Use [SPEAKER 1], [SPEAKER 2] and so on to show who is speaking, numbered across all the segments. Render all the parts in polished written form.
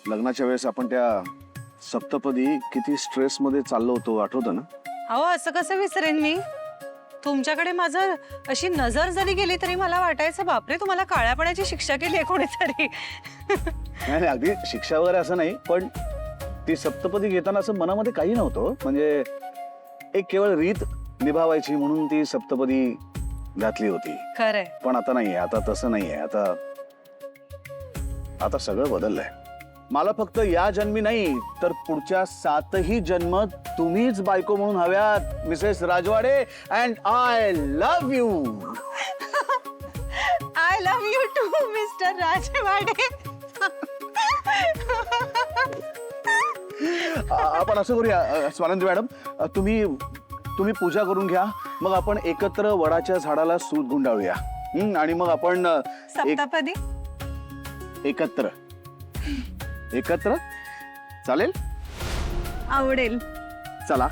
[SPEAKER 1] लग्नाच्या वेळेस आपण त्या सप्तपदी किती स्ट्रेस मध्ये चाललो होतो, आठवतं ना?
[SPEAKER 2] अहो असं कसं विसरेन मी? तुमच्याकडे माझं अशी नजर जरी गेली तरी मला वाटायचं बापरे तुम्हाला काळ्यापणाची शिक्षा केली आहे कोणीतरी.
[SPEAKER 1] नाही, अगदी शिक्षा वगैरे असं नाही, पण ती सप्तपदी घेताना असं मनामध्ये काही नव्हतं. म्हणजे एक केवळ रीत निभावायची म्हणून ती सप्तपदी घातली होती.
[SPEAKER 2] खरंय.
[SPEAKER 1] पण आता नाहीये, आता तसं नाहीये. आता सगळं बदललंय. मला फक्त या जन्मी नाही तर पुढच्या 7ही जन्म तुम्हीच बायको म्हणून हव्यात Mrs Rajwade. And I love you.
[SPEAKER 2] I love you too Mr Rajwade.
[SPEAKER 1] आपण असं करूया स्वानंदी मॅडम, तुम्ही पूजा करून घ्या, मग आपण एकत्र वडाच्या झाडाला सूत गुंडाळूया. आणि मग आपण
[SPEAKER 2] सप्तपदी
[SPEAKER 1] एकत्र चालेल?
[SPEAKER 2] आवडेल.
[SPEAKER 1] चला.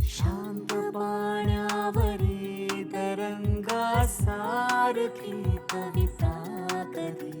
[SPEAKER 3] शांत पाण्यावरी तरंगा सारखी कविता कधी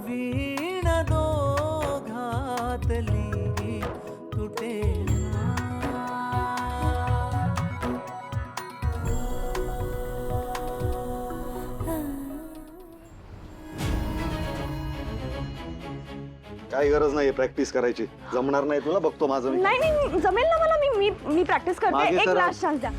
[SPEAKER 3] वीण दो घातली तुटे
[SPEAKER 1] काही गरज नाहीये प्रॅक्टिस करायची. जमणार नाही तुला, बघतो माझं मी.
[SPEAKER 4] नाही नाही जमेल ना मला. मी प्रॅक्टिस करते.
[SPEAKER 1] मागे
[SPEAKER 4] एक
[SPEAKER 1] सर.
[SPEAKER 4] लास्ट चान्स द्या.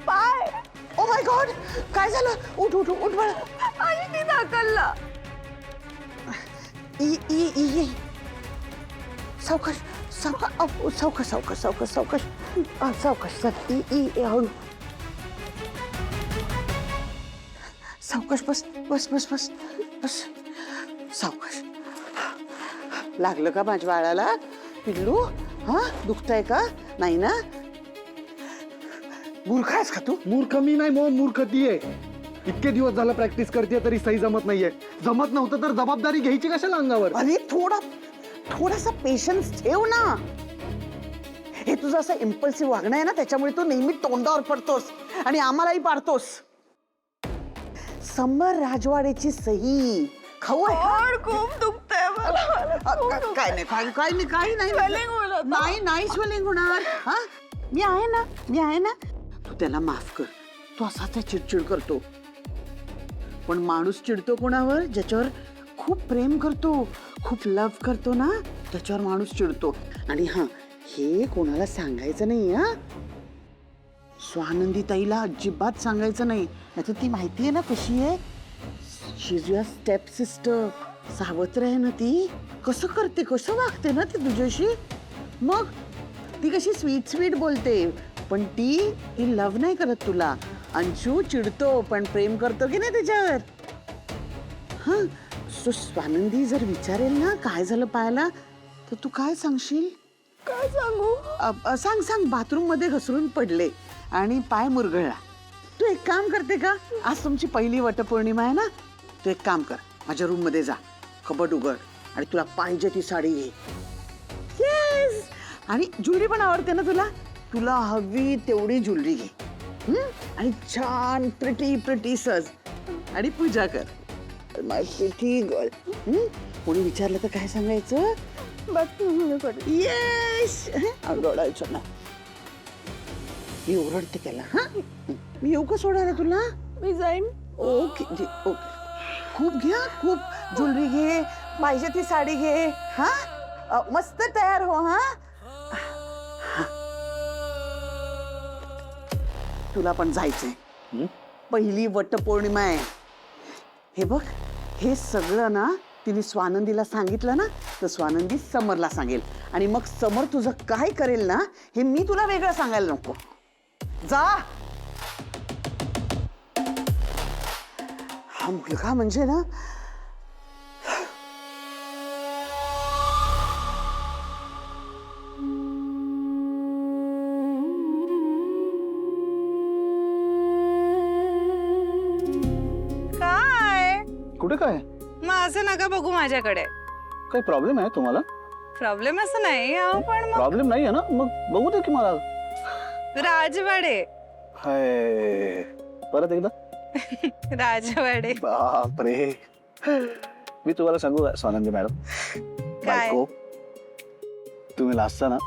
[SPEAKER 4] पाय.
[SPEAKER 3] ओ माय गॉड, काय झालं? उठ उठ उठ बाळा.
[SPEAKER 4] आणि ती ढकलला.
[SPEAKER 3] ई ई ई सावकाश सावकाश सावकाश सावकाश सावकाश सावकाश सावकाश सर. ई ई हळू. सावकाश. बस बस बस बस बस. सावकाश. लागलं का माझ्या बाळाला? पिल्लू हा दुखतंय का? नाही ना? मूर्ख आहेस का तू?
[SPEAKER 5] मूर्ख मी नाही, मूर्ख ती आहे. इतके दिवस झालं प्रॅक्टिस करते तरी सही जमत नाहीये. जमत नव्हतं तर जबाबदारी घ्यायची कशाला अंगावर?
[SPEAKER 3] अरे थोडासा पेशन्स ठेव ना. हे तुझं असं इम्पल्सिव्ह वागणं आहे ना, त्याच्यामुळे तू नेहमी तोंडावर पडतोस आणि आम्हालाही पाडतोस. समर राजवाडेची सही खाऊ आहे.
[SPEAKER 4] खूप दुखतंय मला.
[SPEAKER 3] काय नाही काही नाही. नाही स्वेलिंग होणार. हा मी आहे ना. तू त्याला माफ कर. तू असाच चिडचिड करतो. पण माणूस चिडतो कोणावर? ज्याच्यावर खूप प्रेम करतो, खूप लव्ह करतो ना, त्याच्यावर माणूस चिडतो. आणि हा हे कोणाला सांगायचं नाही. हा स्वानंदी ताईला अजिबात सांगायचं नाही. नाहीतर ती माहिती आहे ना कशी आहे. शी इज युअर स्टेप सिस्टर. सावत्र आहे ना ती. कसं करते, कसं वागते ना ती तुझ्याशी. मग ती कशी स्वीट बोलते, पण ती लव्ह नाही करत तुला. अंशू चिडतो पण प्रेम करतो की नाही त्याच्यावर. हा सो स्वानंदी जर विचारेल ना काय झालं पायाला, तर तू काय सांगशील?
[SPEAKER 4] काय सांगू?
[SPEAKER 3] सांग बाथरूम मध्ये घसरून पडले आणि पाय मुरगळला. तू एक काम करते का? आज तुमची पहिली वटपौर्णिमा आहे ना, तू एक काम कर, माझ्या रूम मध्ये जा, कबड उघड आणि तुला पाहिजे ती साडी घे. येस. आणि ज्वेलरी पण आवडते ना तुला. तुला हवी तेवढी ज्वेलरी घे. आणि छान प्रिटी सज आणि पूजा कर. माय प्रिटी गर्ल. कोणी विचारलं तर काय सांगायचं? येस. रडायचं ना. मी ओरडते त्याला. हा मी येऊ का सोडायला तुला?
[SPEAKER 4] मी जाईन.
[SPEAKER 3] Okay okay. खूप घ्या, खूप ज्वेलरी घे, पाहिजे ती साडी घे. हा मस्त तयार हो. हा तुला पण जायचंय.
[SPEAKER 1] हं?
[SPEAKER 3] पहिली वटपौर्णिमा आहे. हे बघ, हे सगळं ना तिने स्वानंदीला सांगितलं ना, तर स्वानंदी समरला सांगेल आणि मग समर तुझं काय करेल ना, हे मी तुला वेगळं सांगायला नको. जा. हा मुलगा म्हणजे ना,
[SPEAKER 2] काय
[SPEAKER 1] कुठे काय
[SPEAKER 2] माझं नका बघू माझ्याकडे.
[SPEAKER 1] काही प्रॉब्लेम आहे तुम्हाला?
[SPEAKER 2] प्रॉब्लेम असं नाही अहो, पण मग
[SPEAKER 1] प्रॉब्लेम नाही आहे ना, मग बघू दे की मला.
[SPEAKER 2] राजवाडे.
[SPEAKER 1] हाय, परत एकदा.
[SPEAKER 2] राजवाडे.
[SPEAKER 1] बापरे, मी तुम्हाला सांगू का, स्वानंदी मॅडम,
[SPEAKER 2] काय?
[SPEAKER 1] बायको, तुम्ही लाजता ना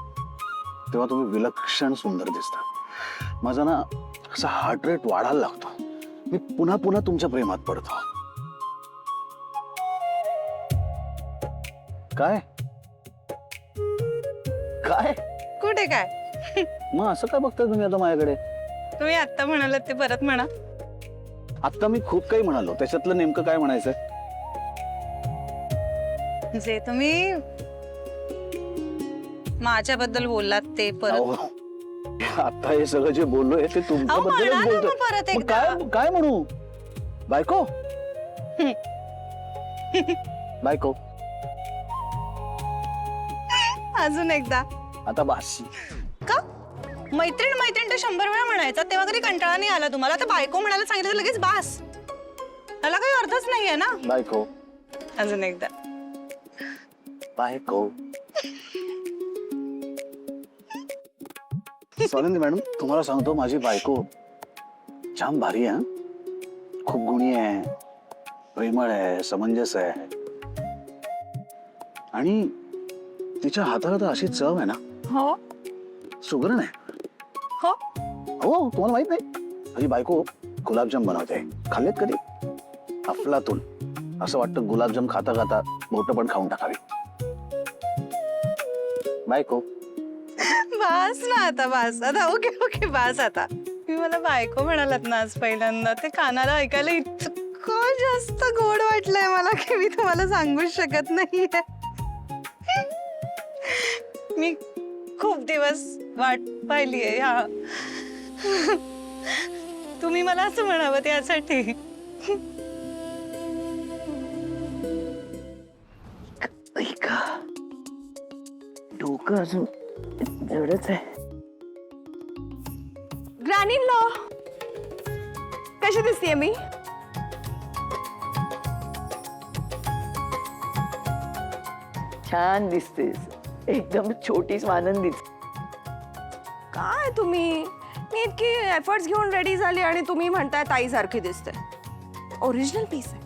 [SPEAKER 1] तेव्हा तुम्ही विलक्षण सुंदर दिसता. माझा ना असा हार्ट रेट वाढायला लागतो. मी पुन्हा पुन्हा तुमच्या प्रेमात पडतो. काय काय
[SPEAKER 2] कुठे काय?
[SPEAKER 1] मग असं काय बघताय तुम्ही आता माझ्याकडे?
[SPEAKER 2] तुम्ही आत्ता म्हणालात ते परत म्हणा.
[SPEAKER 1] आता मी खूप काही म्हणालो, त्याच्यातलं नेमकं काय म्हणायचंय?
[SPEAKER 2] जे तुम्ही माझ्याबद्दल बोललात ते परत.
[SPEAKER 1] अहो, आता हे सगळं जे बोललोय ते
[SPEAKER 2] अहो,
[SPEAKER 1] तुमच्याबद्दलच
[SPEAKER 2] म्हणा ना
[SPEAKER 1] बोलतोय.
[SPEAKER 2] मग परत
[SPEAKER 1] मग
[SPEAKER 2] एकदा.
[SPEAKER 1] काय काय म्हणू? बायको बायको,
[SPEAKER 2] अजून एकदा.
[SPEAKER 1] आता बास.
[SPEAKER 2] का मैत्रीण मैत्रीण तर 100 वेळा म्हणायचा, तेव्हा कधी कंटाळा नाही आला तुम्हाला? तर बायको म्हणायला सांगितलं तर लगेच बास. त्याला काही अर्थच नाहीये ना.
[SPEAKER 1] बायको
[SPEAKER 2] अजून एकदा.
[SPEAKER 1] बायको. स्वानंदी मॅडम, तुम्हाला सांगतो, माझी बायको जाम भारी आहे. खूप गुणी आहे, प्रेमळ आहे, समंजस आहे आणि तिच्या हाताला तर अशी चव आहे ना,
[SPEAKER 2] हो
[SPEAKER 1] सुगरण आहे.
[SPEAKER 2] हो.
[SPEAKER 1] हो, तुम्हाला माहित नाही, माझी बायको गुलाबजाम बनवते. खाल्लेत कधी? अफलातून. असं वाटतं गुलाबजाम खाता खाता बोट पण खाऊन टाकावी. बायको.
[SPEAKER 2] बास ना आता, बास आता. ओके ओके, बास आता. मी मला बायको म्हणालात ना आज पहिल्यांदा, ते कानाला ऐकायला इतकं जास्त गोड वाटलंय मला की मी तुम्हाला सांगूच शकत नाहीये. मी खूप दिवस वाट पाहिलीये ह्या. तुम्ही मला असं म्हणावं त्यासाठी.
[SPEAKER 3] ऐका, डोकं अजून जडच आहे.
[SPEAKER 4] ग्रॅनी लॉ कशी दिसतीये मी?
[SPEAKER 6] छान दिसतेस, एकदम छोटी स्वानंदीच.
[SPEAKER 4] काय तुम्ही, मी इतकी एफर्ट्स घेऊन रेडी झाली आणि तुम्ही म्हणताय ताई सारखी दिसते. ओरिजिनल पीस आहे.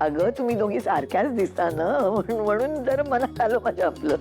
[SPEAKER 6] अगं तुम्ही दोघी सारख्याच दिसता ना, म्हणून जरा मनात आलं माझ्या आपलं.